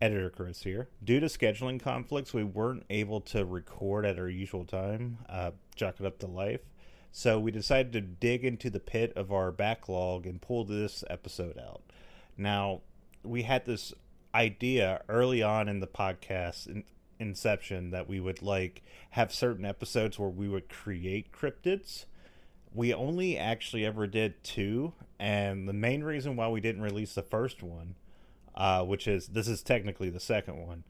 Editor Chris here. Due to scheduling conflicts, we weren't able to record at our usual time, chalk it up to life. So we decided to dig into the pit of our backlog and pull this episode out. Now, we had this idea early on in the podcast inception that we would have certain episodes where we would create cryptids. We only actually ever did 2, and the main reason why we didn't release the first one, this is technically the second one,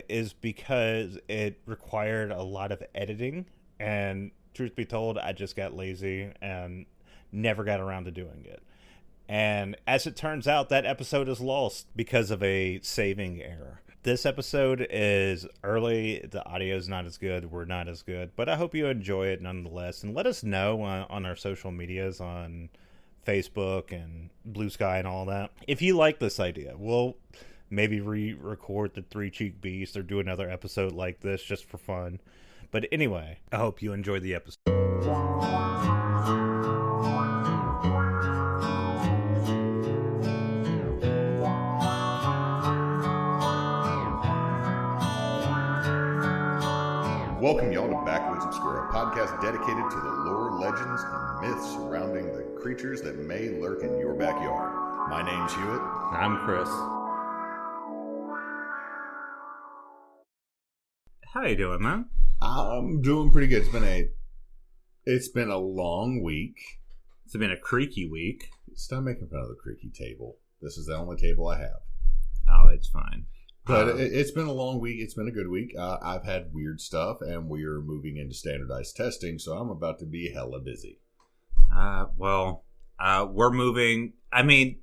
is because it required a lot of editing, and truth be told, I just got lazy and never got around to doing it. And as it turns out, that episode is lost because of a saving error. This episode is early, the audio is not as good, we're not as good, but I hope you enjoy it nonetheless. And let us know on our social medias, on Facebook and Blue Sky and all that, if you like this idea. We'll maybe re-record the Three Cheek Beast or do another episode like this just for fun. But anyway, I hope you enjoy the episode. Welcome y'all to Backwoods Obscura, a podcast dedicated to the lore, legends, and myths surrounding the creatures that may lurk in your backyard. My name's Hewitt. I'm Chris. How you doing, man? I'm doing pretty good. It's been a long week. It's been a creaky week. Stop making fun of the creaky table. This is the only table I have. Oh, it's fine. But it's been a long week. It's been a good week. I've had weird stuff, and we are moving into standardized testing, so I'm about to be hella busy. We're moving. I mean,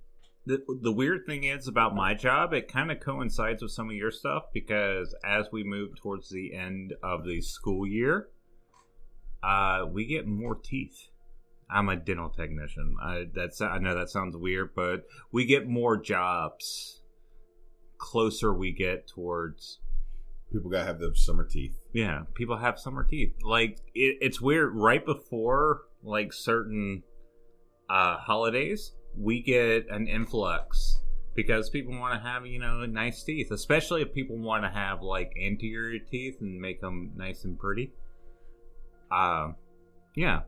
the weird thing is about my job, it kind of coincides with some of your stuff, because as we move towards the end of the school year, we get more teeth. I'm a dental technician. I know that sounds weird, but we get more jobs closer we get towards. People gotta have those summer teeth. Yeah, people have summer teeth. It's weird. Right before certain holidays, we get an influx because people want to have nice teeth, especially if people want to have anterior teeth and make them nice and pretty. Yeah,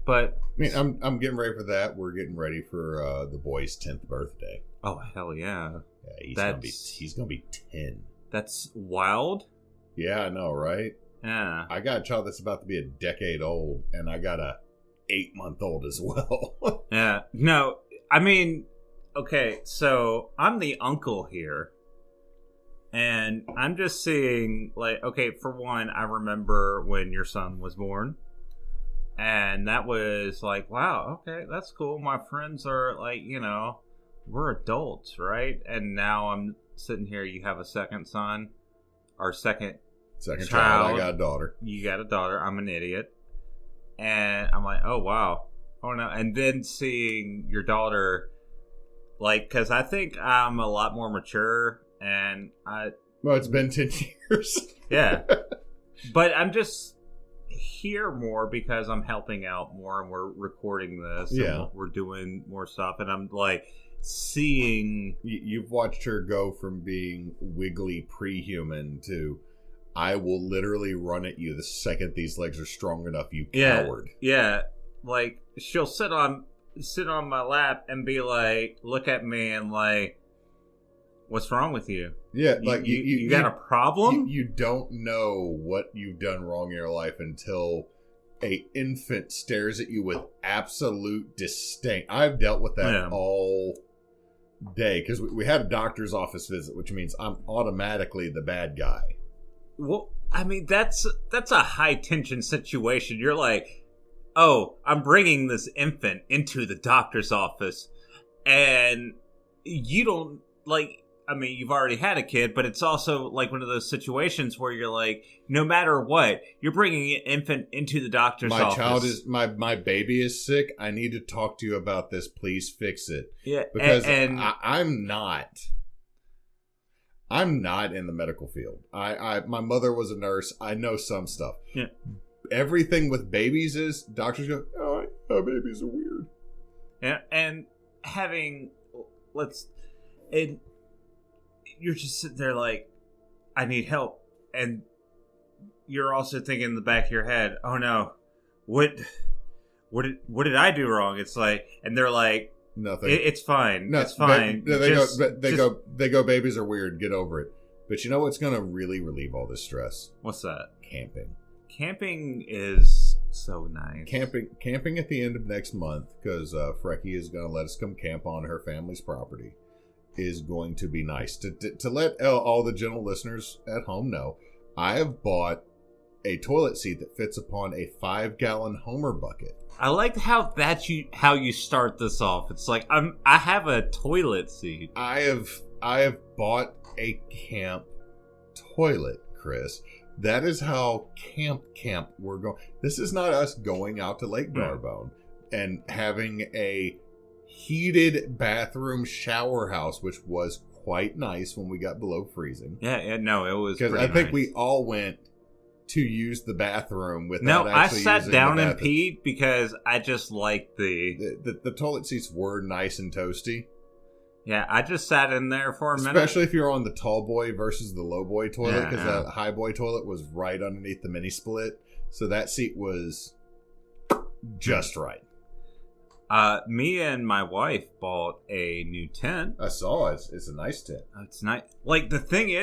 but I mean, I'm getting ready for that. We're getting ready for the boy's 10th birthday. Oh hell yeah! Yeah, he's gonna be 10. That's wild. Yeah, I know, right? Yeah. I got a child that's about to be a decade old, and I got a 8-month-old as well. Yeah. No, I mean, okay, so I'm the uncle here, and I'm just seeing, okay, for one, I remember when your son was born, and that was wow, okay, that's cool. My friends are we're adults, right? And now I'm sitting here, you have a second son, or second child. I got a daughter. You got a daughter. I'm an idiot. And I'm like, oh, wow. Oh, no. And then seeing your daughter, because I think I'm a lot more mature, and Well, it's been 10 years. Yeah. But I'm just here more because I'm helping out more, and we're recording this. Yeah. And we're doing more stuff, and I'm seeing. You've watched her go from being wiggly pre-human to, I will literally run at you the second these legs are strong enough, you coward. Yeah. She'll sit on my lap and be look at me and what's wrong with you? Yeah, you got a problem? You don't know what you've done wrong in your life until a infant stares at you with absolute disdain. I've dealt with that all day, because we had a doctor's office visit, which means I'm automatically the bad guy. Well, I mean, that's a high tension situation. You're oh, I'm bringing this infant into the doctor's office, and you don't I mean, you've already had a kid, but it's also one of those situations where you're no matter what, you're bringing an infant into the doctor's office. My baby is sick. I need to talk to you about this. Please fix it. Yeah, because I'm not in the medical field. My mother was a nurse. I know some stuff. Yeah. Everything with babies is doctors go, oh, babies are weird. Yeah, and having you're just sitting there like, I need help. And you're also thinking in the back of your head, oh no, what did I do wrong? It's like, and they're like, nothing. It's fine. No, it's fine. They go, babies are weird. Get over it. But you know what's going to really relieve all this stress? What's that? Camping. Camping is so nice. Camping at the end of next month, because Frecky is going to let us come camp on her family's property, is going to be nice. To let all the gentle listeners at home know, I have bought a toilet seat that fits upon a 5-gallon Homer bucket. I like how you start this off. It's like I have a toilet seat. I have bought a camp toilet, Chris. That is how camp we're going. This is not us going out to Lake Barbone and having a heated bathroom shower house, which was quite nice when we got below freezing. Yeah, no, it was because I think we all went to use the bathroom without actually using the bathroom. I sat down and peed because I just liked the toilet seats were nice and toasty. Yeah, I just sat in there for a minute. Especially if you're on the tall boy versus the low boy toilet, because the high boy toilet was right underneath the mini split. So that seat was just right. Me and my wife bought a new tent. I saw it. It's a nice tent. It's nice. Like, the thing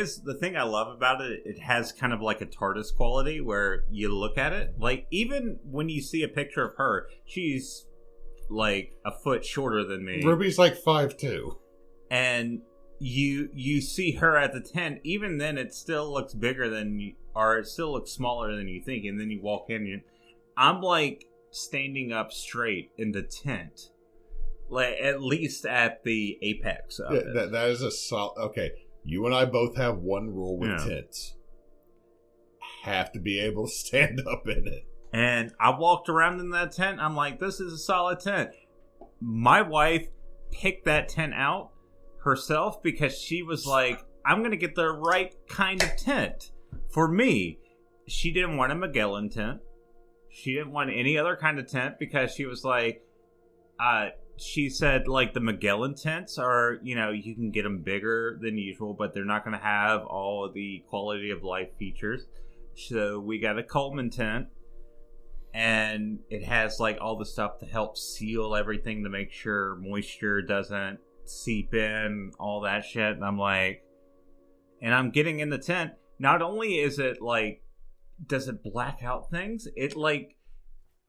I love about it, it has kind of like a TARDIS quality where you look at it. Like, even when you see a picture of her, she's like a foot shorter than me. Ruby's like 5'2". And you see her at the tent. Even then, it still looks bigger than you, or it still looks smaller than you think. And then you walk in, I'm like standing up straight in the tent, like at least at the apex of it. That is a solid. Okay, you and I both have one rule with tents: have to be able to stand up in it. And I walked around in that tent. I'm like, this is a solid tent. My wife picked that tent out herself because she was like, I'm gonna get the right kind of tent for me. She didn't want a Magellan tent. She didn't want any other kind of tent because she was like, she said, like, the Magellan tents are, you can get them bigger than usual, but they're not going to have all of the quality of life features. So we got a Coleman tent, and it has, like, all the stuff to help seal everything to make sure moisture doesn't seep in, all that shit. And I'm like, and I'm getting in the tent. Not only is it, like, does it black out things? It like,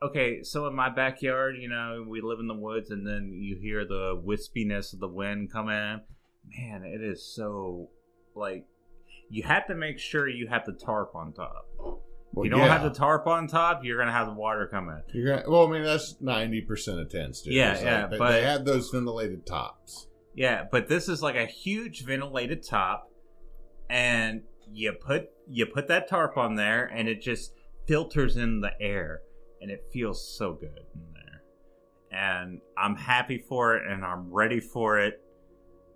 okay, so in my backyard, we live in the woods, and then you hear the wispiness of the wind come in. Man, it is so, like, you have to make sure you have the tarp on top. Well, you don't have the tarp on top, you're gonna have the water come in. Well, I mean, that's 90% of tents, dude. Yeah, but they have those ventilated tops. Yeah, but this is like a huge ventilated top, and you put that tarp on there, and it just filters in the air, and it feels so good in there. And I'm happy for it, and I'm ready for it.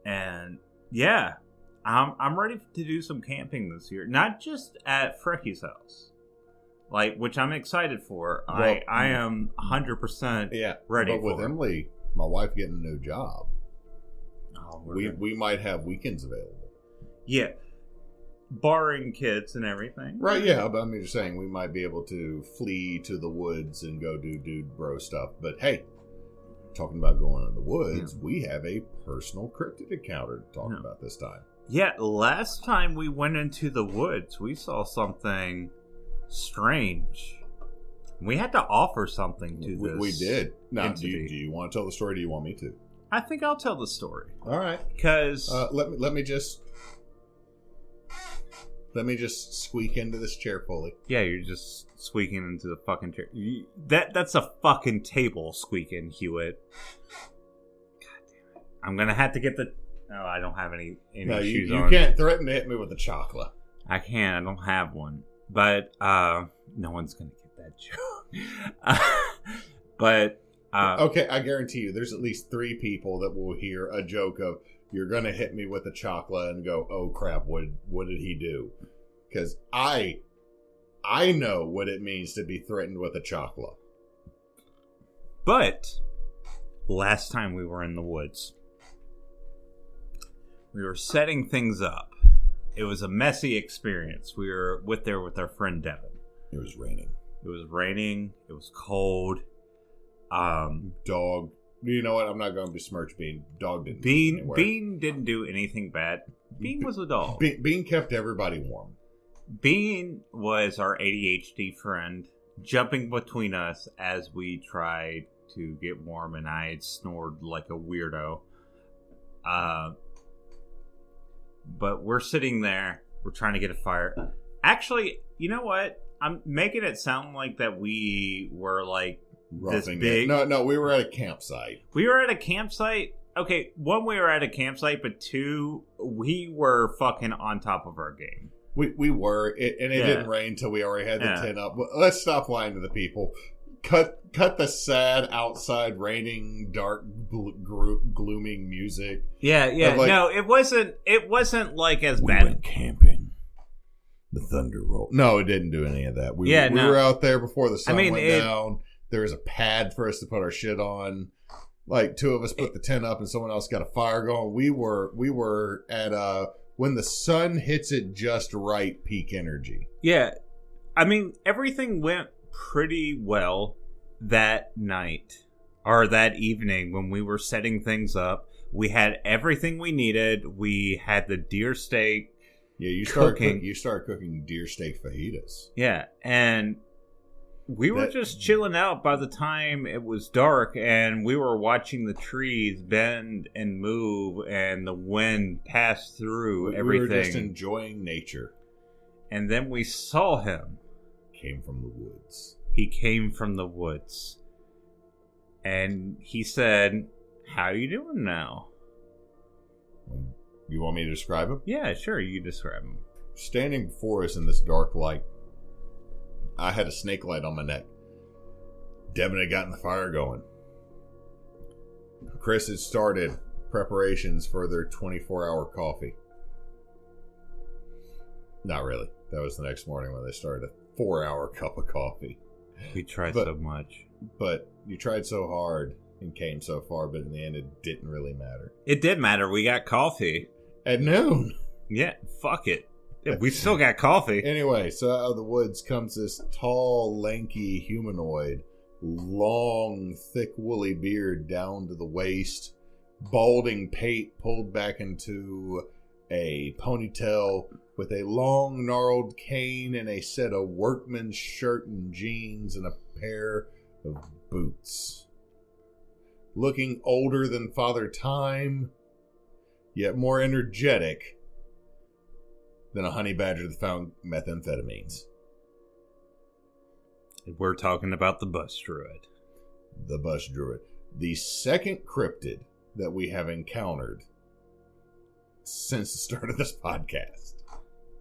And yeah, I'm ready to do some camping this year, not just at Frecky's house, like, which I'm excited for. Well, I am 100% ready. But with Emily, my wife, getting a new job, we might have weekends available. Yeah. Barring kids and everything. Right, yeah, but I'm just saying we might be able to flee to the woods and go do dude bro stuff. But hey, talking about going in the woods, we have a personal cryptid encounter to talk about this time. Yeah, last time we went into the woods, we saw something strange. We had to offer something to this. We did. Now, do you want to tell the story, or do you want me to? I think I'll tell the story. All right. Because... Let me just squeak into this chair fully. Yeah, you're just squeaking into the fucking chair. That's a fucking table squeaking, Hewitt. God damn it. I'm gonna have to get the... No, I don't have any shoes on. You can't threaten to hit me with a chocolate. I can't. I don't have one. But, no one's gonna get that joke. But... okay, I guarantee you there's at least 3 people that will hear a joke of, you're going to hit me with a chocolate and go, oh crap, what did he do? Because I know what it means to be threatened with a chocolate. But last time we were in the woods, We were setting things up. It was a messy experience. We were there with our friend Devin. It was raining. It was cold. Dog. You know what? I'm not going to besmirch Bean. Dog didn't. Bean didn't do anything bad. Bean was a dog. Bean kept everybody warm. Bean was our ADHD friend, jumping between us as we tried to get warm, and I had snored like a weirdo. But we're sitting there. We're trying to get a fire. Actually, you know what? I'm making it sound like that we were like Roughing this big. No, we were at a campsite. We were at a campsite. Okay, one, we were at a campsite, but two, we were fucking on top of our game. We were, and it didn't rain until we already had the tent up. But let's stop lying to the people. Cut the sad outside raining, dark, glooming music. Yeah. Like, no, it wasn't like as we bad. Went camping. The thunder rolled. No, it didn't do any of that. We were out there before the sun went down. There was a pad for us to put our shit on. Like, two of us put the tent up, and someone else got a fire going. We were at when the sun hits it just right, peak energy. Yeah, I mean, everything went pretty well that night or that evening when we were setting things up. We had everything we needed. We had the deer steak. Yeah, you started cooking deer steak fajitas. Yeah, and we were just chilling out by the time it was dark, and we were watching the trees bend and move and the wind pass through everything. We were just enjoying nature. And then we saw him. Came from the woods. He came from the woods. And he said, "How you doing now?" You want me to describe him? Yeah, sure, you describe him. Standing before us in this dark light, I had a snake light on my neck. Devin had gotten the fire going. Chris had started preparations for their 24-hour coffee. Not really. That was the next morning when they started a 4-hour cup of coffee. We tried so much. But you tried so hard and came so far, but in the end it didn't really matter. It did matter. We got coffee. At noon. Yeah, fuck it. We still got coffee. Anyway, so out of the woods comes this tall, lanky humanoid. Long, thick, woolly beard down to the waist. Balding pate pulled back into a ponytail with a long, gnarled cane and a set of workman's shirt and jeans and a pair of boots. Looking older than Father Time, yet more energetic than a honey badger that found methamphetamines. We're talking about the Bus Druid. The Bus Druid. The second cryptid that we have encountered since the start of this podcast.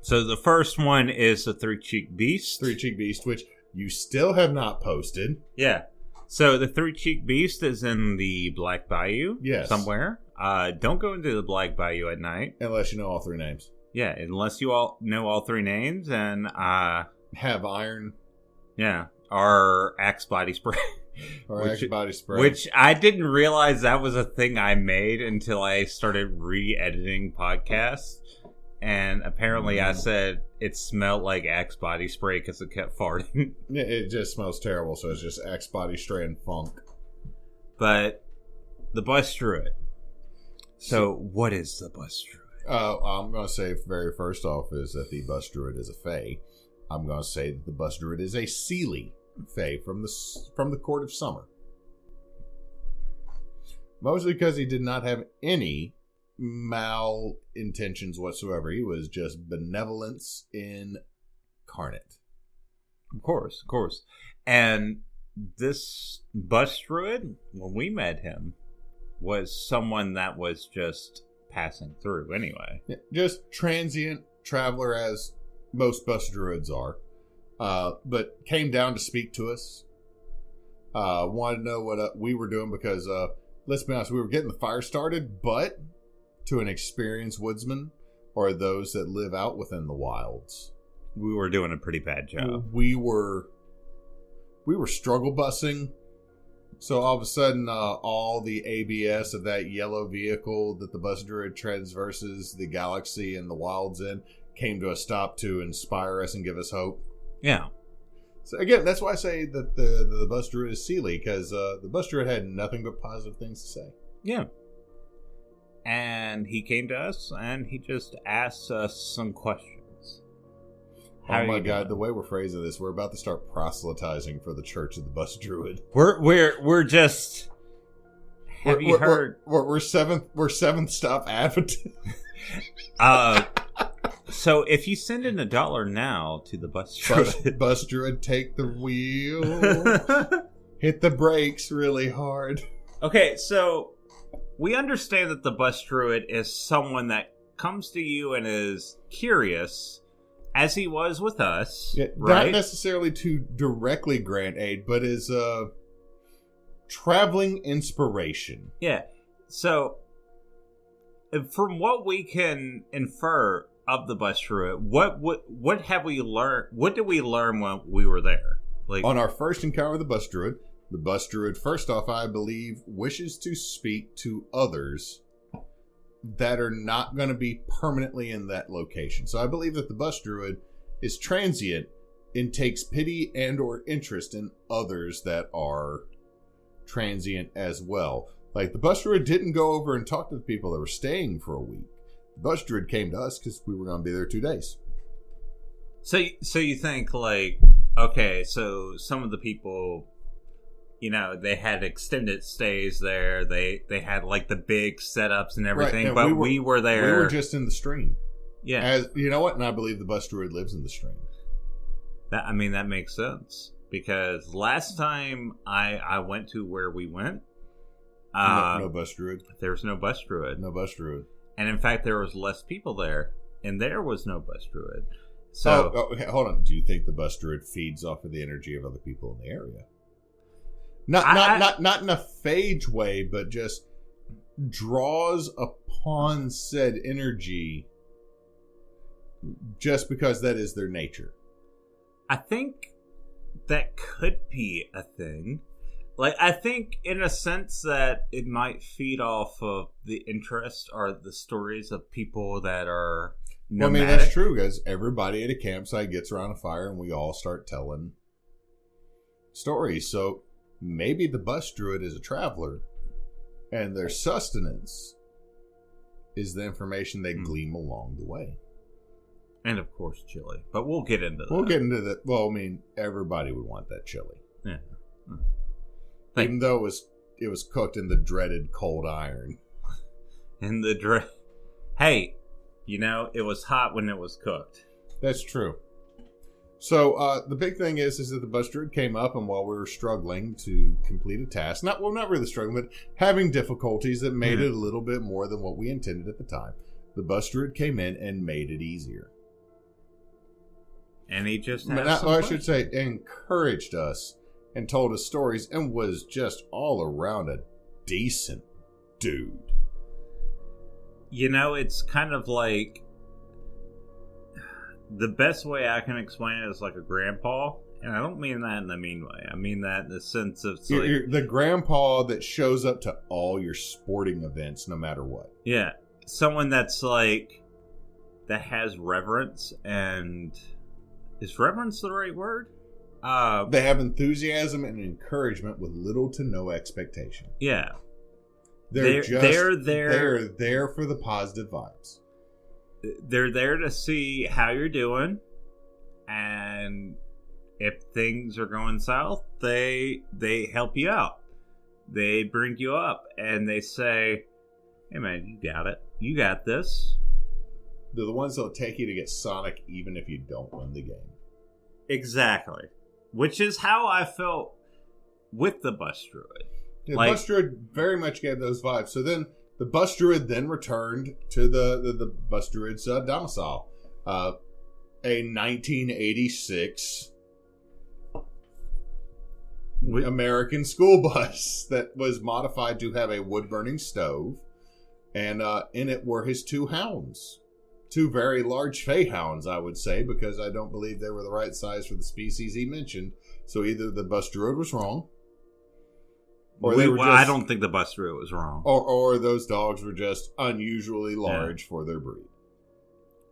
So the first one is the Three-Cheeked Beast. Three-Cheeked Beast, which you still have not posted. Yeah. So the Three-Cheeked Beast is in the Black Bayou. Yes. Somewhere. Don't go into the Black Bayou at night. Unless you know all three names. Yeah, unless you all know all three names and have iron. Yeah, or Axe body spray. Or Axe body spray. Which I didn't realize that was a thing I made until I started re-editing podcasts. And apparently I said it smelled like Axe body spray because it kept farting. It just smells terrible, so it's just Axe body spray and funk. But the Bus Druid. So what is the Bus Druid? I'm going to say very first off is that the Bus Druid is a fae. I'm going to say that the Bus Druid is a Seelie fae from the Court of Summer. Mostly because he did not have any mal intentions whatsoever. He was just benevolence incarnate. Of course. And this Bus Druid, when we met him, was someone that was just passing through anyway. Yeah, just transient traveler, as most Bus Druids are. But came down to speak to us. Wanted to know what we were doing because, let's be honest, we were getting the fire started, but to an experienced woodsman or those that live out within the wilds, we were doing a pretty bad job. We were struggle bussing So all of a sudden, all the ABS of that yellow vehicle that the Bus Druid traverses the galaxy and the wilds in came to a stop to inspire us and give us hope. Yeah. So again, that's why I say that the Bus Druid is Sealy, because the Bus Druid had nothing but positive things to say. Yeah. And he came to us and he just asked us some questions. Oh my God, the way we're phrasing this, we're about to start proselytizing for the Church of the Bus Druid. We're just. Have you heard? We're seventh stop Adventist. So if you send in $1 now to the Bus Druid, Bus Druid, take the wheel, hit the brakes really hard. Okay, so we understand that the Bus Druid is someone that comes to you and is curious, as he was with us. Yeah, right? Not necessarily to directly grant aid, but as a traveling inspiration. Yeah. So, from what we can infer of the Bus Druid, what have we learned? What did we learn when we were there? Like on our first encounter with the Bus Druid, first off, I believe, wishes to speak to others that are not going to be permanently in that location. So I believe that the Bus Druid is transient and takes pity and or interest in others that are transient as well. Like, the Bus Druid didn't go over and talk to the people that were staying for a week. The Bus Druid came to us because we were going to be there 2 days. So you think, like, okay, so some of the people, you know, they had extended stays there. They had, like, the big setups and everything, right, but we were there. We were just in the stream. Yeah. As you know what? And I believe the Bus Druid lives in the stream. That makes sense. Because last time I went to where we went, no Bus Druid. There was no Bus Druid. No Bus Druid. And in fact, there was less people there, and there was no Bus Druid. So, okay, hold on. Do you think the Bus Druid feeds off of the energy of other people in the area? Not in a phage way, but just draws upon said energy just because that is their nature. I think that could be a thing. Like, I think in a sense that it might feed off of the interest or the stories of people that are nomadic. Well, I mean, that's true, because everybody at a campsite gets around a fire and we all start telling stories. So maybe the Bus Druid is a traveler and their sustenance is the information they glean along the way. And of course, chili. But we'll get into that. We'll get into that. Well, I mean, everybody would want that chili. Yeah. Even though it was cooked in the dreaded cold iron. Hey, you know, it was hot when it was cooked. That's true. So the big thing is that the Bus Druid came up, and while we were struggling to complete a task, not really struggling, but having difficulties that made it a little bit more than what we intended at the time, the Bus Druid came in and made it easier. And he just encouraged us and told us stories and was just all around a decent dude. You know, it's kind of like, the best way I can explain it is like a grandpa. And I don't mean that in a mean way. I mean that in the sense of you're the grandpa that shows up to all your sporting events no matter what. Yeah. Someone that's like, that has reverence and... Is reverence the right word? They have enthusiasm and encouragement with little to no expectation. Yeah. They're there for the positive vibes. They're there to see how you're doing, and if things are going south, they help you out. They bring you up, and they say, "Hey man, you got it. You got this." They're the ones that'll take you to get Sonic even if you don't win the game. Exactly. Which is how I felt with the Bus Druid. Yeah, the Bus Druid very much gave those vibes. So then the Bus Druid then returned to the Bus Druid's domicile. A 1986 American school bus that was modified to have a wood-burning stove. And in it were his 2 hounds. 2 very large fey hounds, I would say, because I don't believe they were the right size for the species he mentioned. So either the Bus Druid was wrong, I don't think the Bus Druid was wrong. Or those dogs were just unusually large for their breed.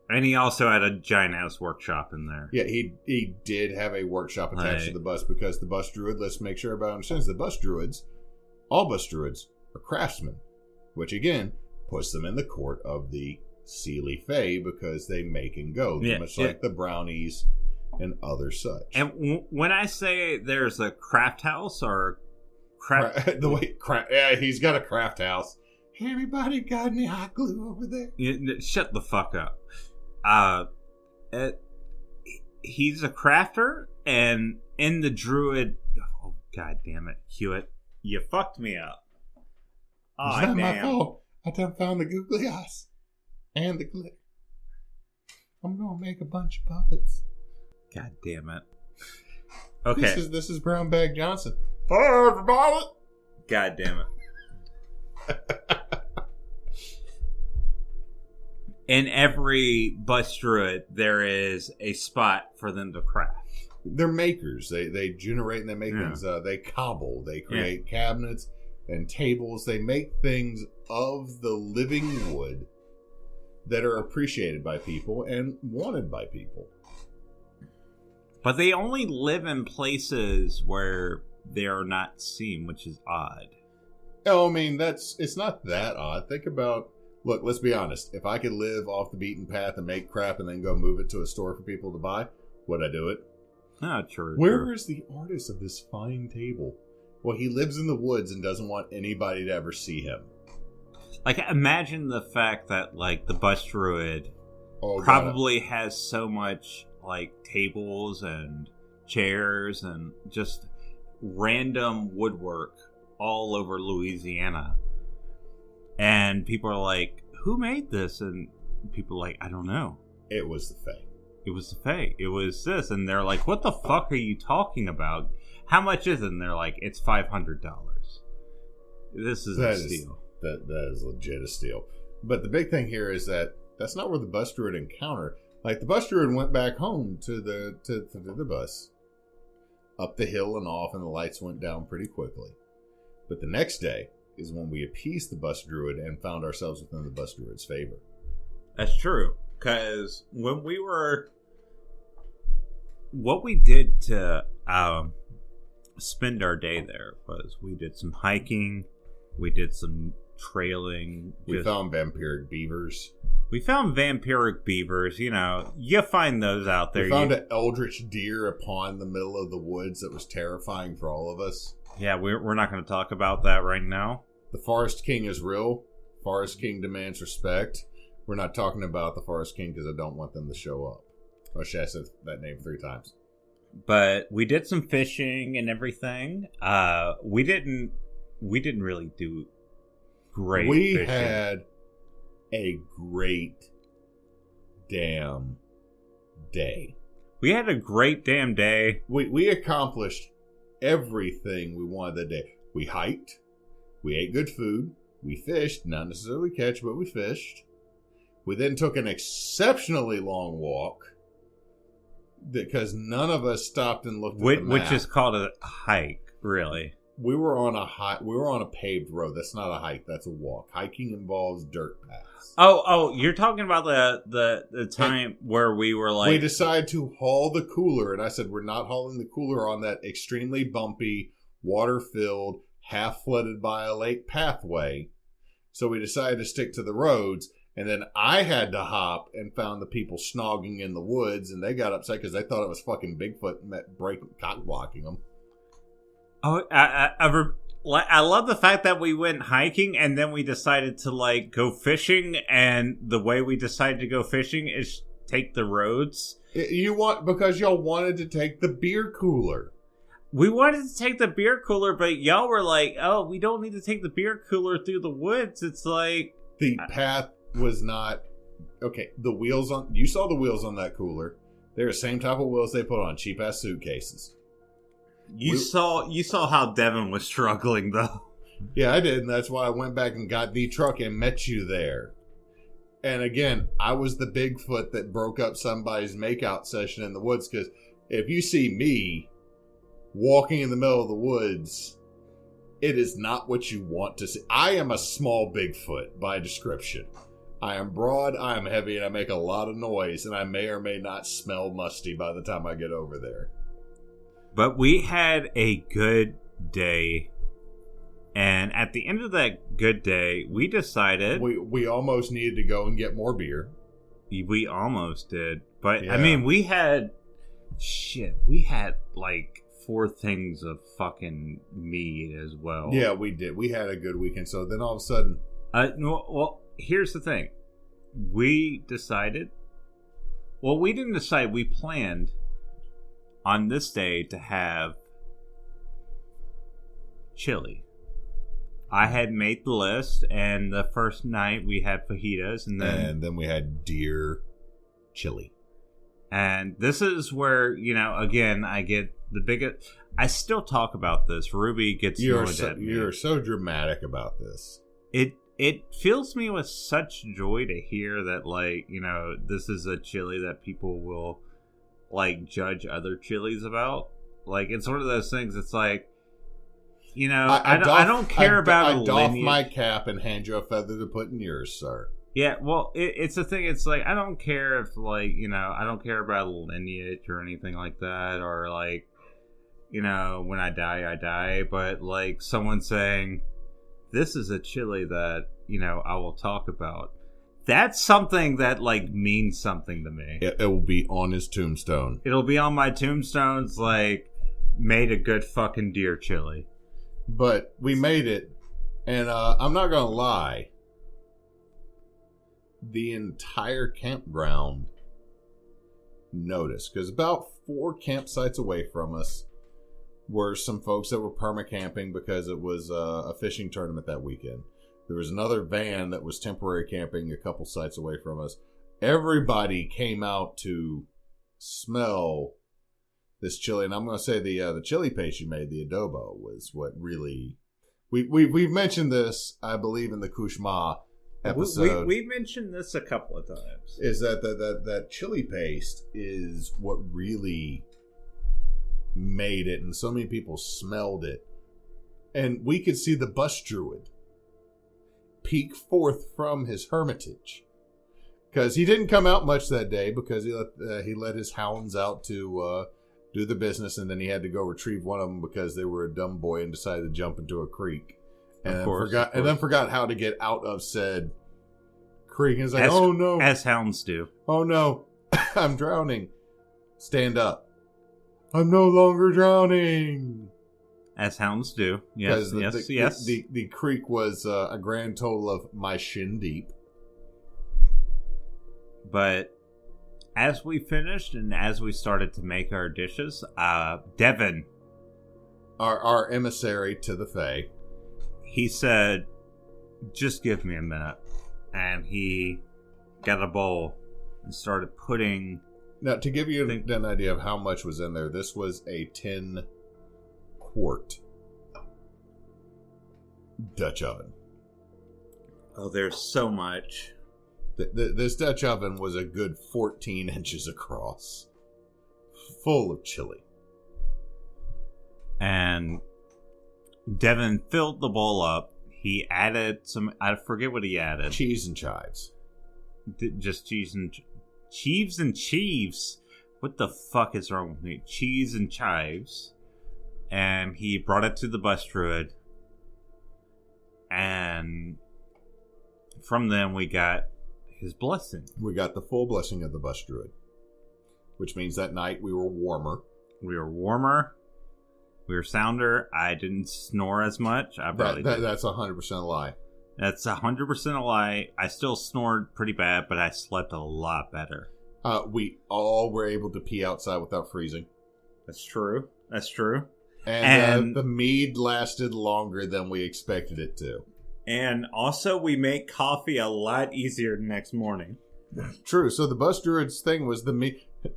And he also had a giant ass workshop in there. Yeah, he did have a workshop attached to the bus, because the Bus Druid, let's make sure everybody understands, all Bus Druids are craftsmen, which again puts them in the court of the Seelie Fae, because they make and go, much like the brownies and other such. And when I say there's a craft house or he's got a craft house. Anybody got any hot glue over there? Shut the fuck up. He's a crafter, and in the druid. Oh, god damn it, Hewitt! You fucked me up. Oh, it's not my fault. I done found the googly eyes and the glitter. I'm gonna make a bunch of puppets. God damn it. Okay. This is Brown Bag Johnson. Hi, everybody. God damn it. In every Bus Druid, there is a spot for them to craft. They're makers. They generate and they make things. They cobble. They create cabinets and tables. They make things of the living wood that are appreciated by people and wanted by people. But they only live in places where they are not seen, which is odd. Oh, I mean, it's not that odd. Think about, look, let's be honest. If I could live off the beaten path and make crap and then go move it to a store for people to buy, would I do it? True. Where is the artist of this fine table? Well, he lives in the woods and doesn't want anybody to ever see him. Like, imagine the fact that, like, the Bus Druid probably has so much, like, tables and chairs and just random woodwork all over Louisiana. And people are like, who made this? And people are like, I don't know. It was the Fae. It was the Fae. It was this. And they're like, what the fuck are you talking about? How much is it? And they're like, it's $500. This is a steal. That is legit a steal. But the big thing here is that that's not where the Bus Druid encountered. Like, the Bus Druid went back home to the bus, up the hill and off, and the lights went down pretty quickly. But the next day is when we appeased the Bus Druid and found ourselves within the Bus Druid's favor. That's true. Because when we were... What we did to spend our day there was we did some hiking, we did some trailing. We found vampiric beavers. We found vampiric beavers. You know, you find those out there. We found an eldritch deer upon the middle of the woods that was terrifying for all of us. Yeah, we're not going to talk about that right now. The Forest King is real. Forest King demands respect. We're not talking about the Forest King because I don't want them to show up. Oh, shit, I said that name 3 times. But we did some fishing and everything. We didn't really do great We fishing. had a great damn day. We had a great damn day. We accomplished everything we wanted that day. We hiked. We ate good food. We fished. Not necessarily catch, but we fished. We then took an exceptionally long walk because none of us stopped and looked at the map. Which is called a hike, really. We were on a paved road. That's not a hike. That's a walk. Hiking involves dirt paths. Oh, you're talking about the time where we were like... We decided to haul the cooler, and I said, we're not hauling the cooler on that extremely bumpy, water-filled, half-flooded by a lake pathway. So we decided to stick to the roads, and then I had to hop and found the people snogging in the woods, and they got upset because they thought it was fucking Bigfoot cock blocking them. Oh, I love the fact that we went hiking and then we decided to like go fishing, and the way we decided to go fishing is take the roads. Because y'all wanted to take the beer cooler. We wanted to take the beer cooler, but y'all were like, "Oh, we don't need to take the beer cooler through the woods." It's like the path was not okay. You saw the wheels on that cooler. They're the same type of wheels they put on cheap ass suitcases. You saw how Devin was struggling, though. Yeah, I did, and that's why I went back and got the truck and met you there. And again, I was the Bigfoot that broke up somebody's makeout session in the woods, because if you see me walking in the middle of the woods It is not what you want to see. I am a small Bigfoot by description. I am broad, I am heavy, and I make a lot of noise, and I may or may not smell musty by the time I get over there. But we had a good day. And at the end of that good day, we decided... We almost needed to go and get more beer. We almost did. But, Yeah. I mean, we had... Shit, we had, like, 4 things of fucking meat as well. Yeah, we did. We had a good weekend. So then all of a sudden... No, well, here's the thing. We decided... Well, we didn't decide. We planned on this day to have chili. I had made the list, and the first night we had fajitas, and then we had deer chili. And this is where, you know, again, I get the biggest... I still talk about this. Ruby gets annoyed at me. You're so dramatic about this. It fills me with such joy to hear that, like, you know, this is a chili that people will, like, judge other chilies about. Like, it's one of those things, it's like, you know, I don't care about a doff lineage. my cap and hand you a feather to put in yours, sir. Yeah, well, it's the thing. It's like, I don't care if, like, you know, I don't care about a lineage or anything like that. Or, like, you know, when I die, I die. But, like, someone saying, this is a chili that, you know, I will talk about. That's something that, like, means something to me. It will be on his tombstone. It'll be on my tombstones, like, made a good fucking deer chili. But we made it. And I'm not going to lie. The entire campground noticed, because about 4 campsites away from us were some folks that were perma-camping because it was a fishing tournament that weekend. There was another van that was temporary camping a couple sites away from us. Everybody came out to smell this chili, and I'm going to say the chili paste you made, the adobo, was what really... We've mentioned this, I believe, in the Kushma episode. We mentioned this a couple of times. Is that chili paste is what really made it, and so many people smelled it. And we could see the Bus Druid peek forth from his hermitage, because he didn't come out much that day because he let his hounds out to do the business, and then he had to go retrieve one of them because they were a dumb boy and decided to jump into a creek. And then forgot how to get out of said creek. And it's like, oh no. As hounds do. Oh no. I'm drowning. Stand up. I'm no longer drowning. As hounds do. Yes, yes. The creek was a grand total of my shin deep. But as we finished and as we started to make our dishes, Devin, our emissary to the Fae, he said, just give me a minute. And he got a bowl and started putting... Now, to give you an idea of how much was in there, this was a 10-quart Dutch oven. Oh, there's so much. This Dutch oven was a good 14 inches across. Full of chili. And Devin filled the bowl up. He added some... I forget what he added. Cheese and chives. Just cheese and... Cheeves and chives? What the fuck is wrong with me? Cheese and chives. And he brought it to the Bus Druid. And from them we got his blessing. We got the full blessing of the Bus Druid. Which means that night we were warmer. We were warmer. We were sounder. I didn't snore as much. I probably did. That's 100% a lie. That's 100% a lie. I still snored pretty bad, but I slept a lot better. We all were able to pee outside without freezing. That's true. That's true. And the mead lasted longer than we expected it to. And also, we make coffee a lot easier the next morning. True. So the Bus Druid's thing was the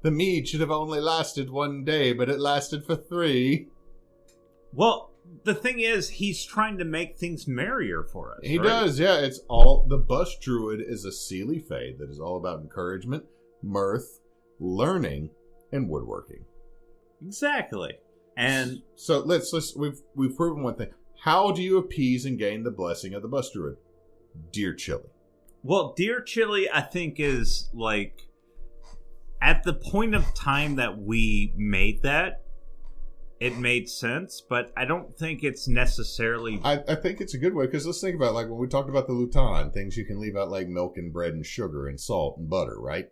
mead should have only lasted 1 day, but it lasted for 3. Well, the thing is, he's trying to make things merrier for us. He right? does, yeah. It's all... The Bus Druid is a Seelie Fae that is all about encouragement, mirth, learning, and woodworking. Exactly. And so we've proven one thing. How do you appease and gain the blessing of the Bus Druid? Deer chili. Well, deer chili, I think, is like at the point of time that we made that, it made sense, but I don't think it's necessarily. I think it's a good way, because let's think about it, like when we talked about the lutan, things you can leave out like milk and bread and sugar and salt and butter, right?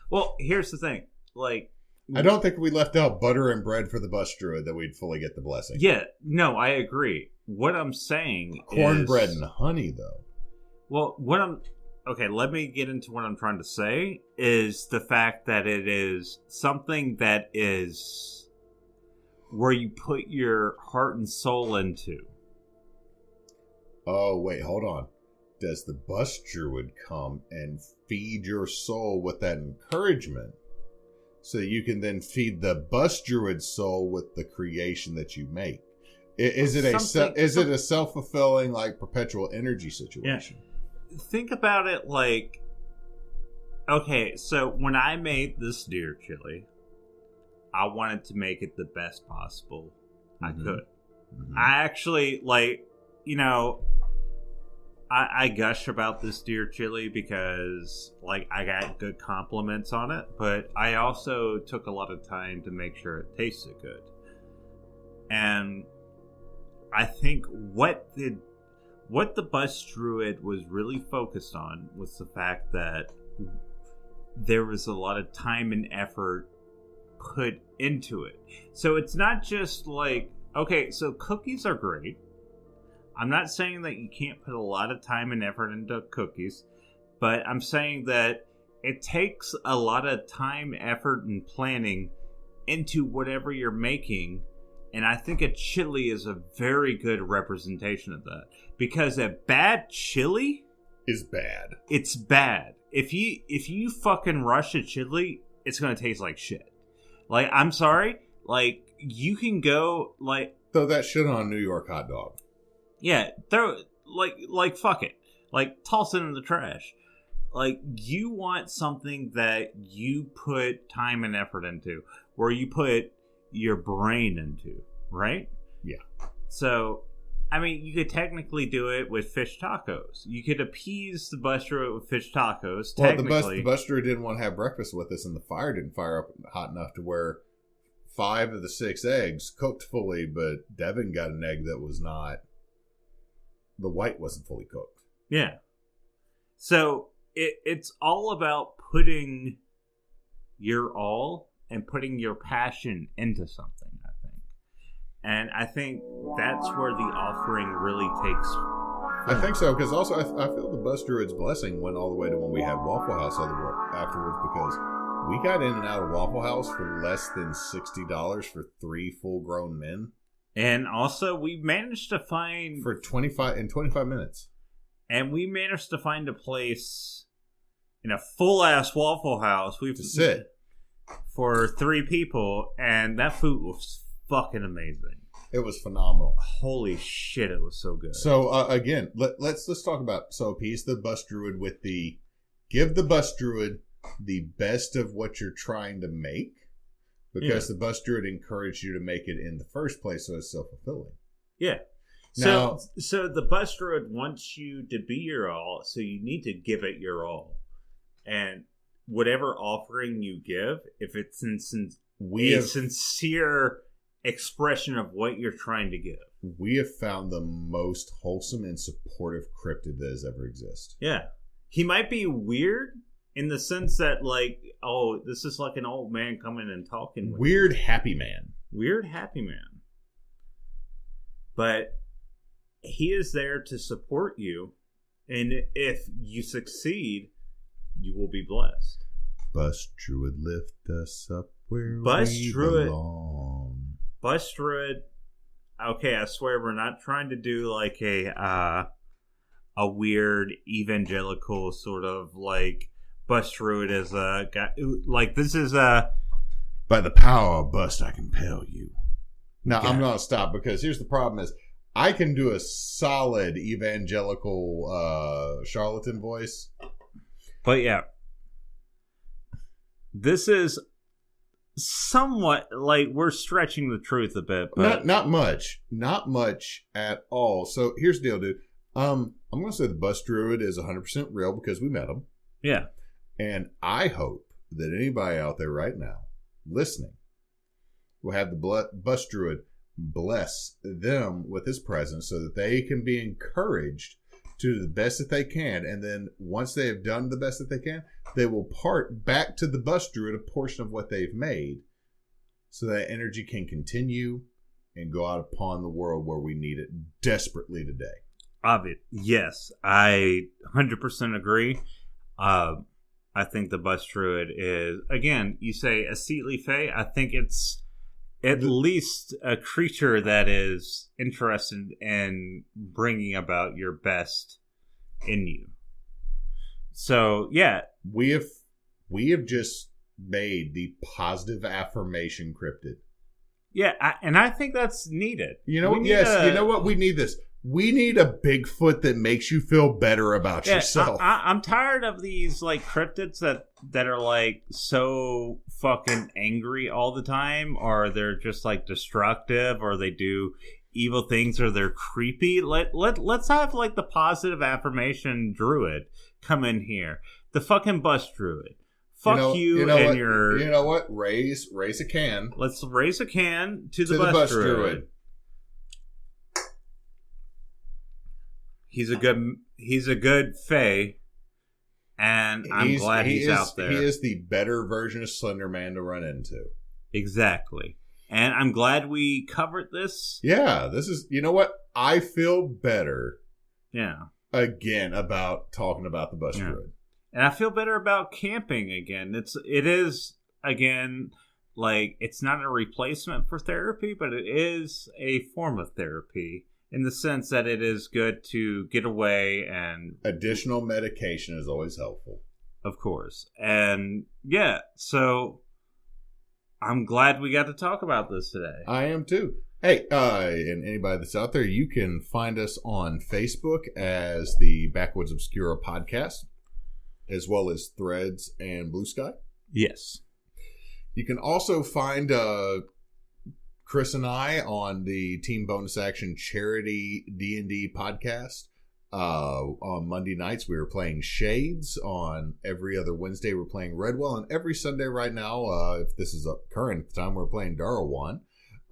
Well, here's the thing. Like, I don't think we left out butter and bread for the Bus Druid that we'd fully get the blessing. Yeah, no, I agree. What I'm saying Cornbread and honey, though. Well, okay, let me get into what I'm trying to say, is the fact that it is something that is where you put your heart and soul into. Oh, wait, hold on. Does the Bus Druid come and feed your soul with that encouragement so you can then feed the Bus Druid soul with the creation that you make? Is it a self-fulfilling, like, perpetual energy situation? Yeah. Think about it like, okay, so when I made this deer chili, I wanted to make it the best possible I could. Mm-hmm. I actually, like, you know, I gush about this deer chili because, like, I got good compliments on it, but I also took a lot of time to make sure it tasted good. And I think what the Bus Druid was really focused on was the fact that there was a lot of time and effort put into it. So it's not just like, okay, so cookies are great. I'm not saying that you can't put a lot of time and effort into cookies, but I'm saying that it takes a lot of time, effort, and planning into whatever you're making. And I think a chili is a very good representation of that. Because a bad chili is bad. It's bad. If you fucking rush a chili, it's gonna taste like shit. Like, I'm sorry. Like, you can go, like, throw that shit on a New York hot dog. Yeah, throw, like fuck it. Like, toss it in the trash. Like, you want something that you put time and effort into, where you put your brain into, right? Yeah. So, I mean, you could technically do it with fish tacos. You could appease the Bus Druid with fish tacos. Well, the Bus Druid didn't want to have breakfast with us, and the fire didn't fire up hot enough to where 5 of the 6 eggs cooked fully, but Devin got an egg that was not. The white wasn't fully cooked. Yeah. So it's all about putting your all and putting your passion into something, I think. And I think that's where the offering really takes form. I think so, because also I feel the Bus Druid's blessing went all the way to when we had Waffle House afterwards, because we got in and out of Waffle House for less than $60 for 3 full-grown men. And also, we managed to find... For 25 minutes. And we managed to find a place in a full-ass Waffle House. To sit. For 3 people, and that food was fucking amazing. It was phenomenal. Holy shit, it was so good. So, again, let's talk about... So, appease the Bus Druid with the... Give the Bus Druid the best of what you're trying to make. Because the Bus Druid encouraged you to make it in the first place, so it's self-fulfilling. Yeah. Now, so the Bus Druid wants you to be your all, so you need to give it your all. And whatever offering you give, if it's a sincere expression of what you're trying to give. We have found the most wholesome and supportive cryptid that has ever existed. Yeah. He might be weird, in the sense that, like, oh, this is like an old man coming and talking with Weird happy man. Weird happy man. But he is there to support you, and if you succeed, you will be blessed. Bus Druid, lift us up where we belong. Bus Druid, okay, I swear we're not trying to do like a weird evangelical sort of like Bus Druid is a guy, like this is a... By the power of Bust, I compel you. Now, I'm going to stop, because here's the problem is, I can do a solid evangelical charlatan voice. But yeah. This is somewhat like we're stretching the truth a bit, but not much at all. So here's the deal, dude. I'm gonna say the Bus Druid is 100% real because we met him. Yeah, and I hope that anybody out there right now listening will have the Bus Druid bless them with his presence so that they can be encouraged to do the best that they can. And then once they have done the best that they can, they will part back to the Bus Druid a portion of what they've made so that energy can continue and go out upon the world where we need it desperately today. Yes, I 100% agree. I think the Bus Druid is, again, you say a Seatly Fae. I think it's at least a creature that is interested in bringing about your best in you. So, yeah. We have just made the positive affirmation cryptid. Yeah, I think that's needed. You know what? Yes, you know what? We need this. We need a Bigfoot that makes you feel better about yourself. I'm tired of these like cryptids that are like so fucking angry all the time, or they're just like destructive, or they do evil things, or they're creepy. Let's have like the positive affirmation druid come in here. The fucking Bus Druid. Fuck you and what? your. You know what? Raise a can. Let's raise a can to the Bus Druid. He's a good Fae, and I'm glad he's out there. He is the better version of Slender Man to run into. Exactly. And I'm glad we covered this. Yeah, this is, you know what? I feel better. Yeah. Again about talking about the Bus Druid. And I feel better about camping again. It is again, like, it's not a replacement for therapy, but it is a form of therapy. In the sense that it is good to get away and... Additional medication is always helpful. Of course. And, yeah, so I'm glad we got to talk about this today. I am too. Hey, and anybody that's out there, you can find us on Facebook as the Backwoods Obscura podcast, as well as Threads and Blue Sky. Yes. You can also find... Chris and I on the Team Bonus Action Charity D&D podcast. On Monday nights, we were playing Shades. On every other Wednesday, we're playing Redwell. And every Sunday right now, if this is current time, we're playing Darwan.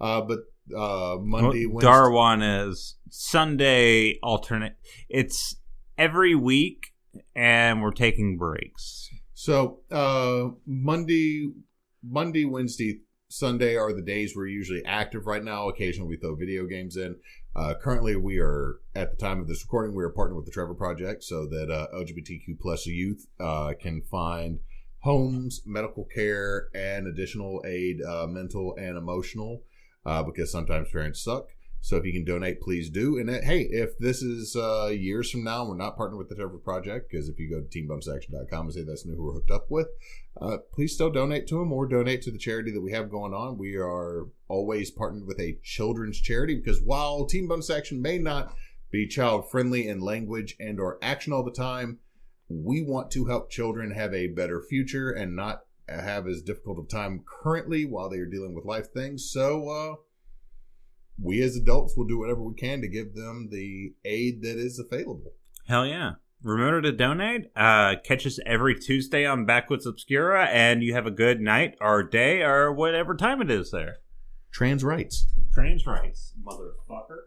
But Monday, Wednesday... Darwan is Sunday alternate. It's every week, and we're taking breaks. So Monday, Wednesday, Sunday are the days we're usually active right now. Occasionally we throw video games in. Currently we are, at the time of this recording, we are partnered with the Trevor Project so that LGBTQ plus youth can find homes, medical care, and additional aid, mental and emotional, because sometimes parents suck. So if you can donate, please do. And hey, if this is years from now, we're not partnered with the Trevor Project, because if you go to teambonusaction.com and say that's who we're hooked up with, please still donate to them or donate to the charity that we have going on. We are always partnered with a children's charity, because while Team Bonus Action may not be child friendly in language and or action all the time, we want to help children have a better future and not have as difficult a time currently while they are dealing with life things. So we as adults will do whatever we can to give them the aid that is available. Hell yeah. Remember to donate. Catch us every Tuesday on Backwoods Obscura, and you have a good night or day or whatever time it is there. Trans rights. Trans rights, motherfucker.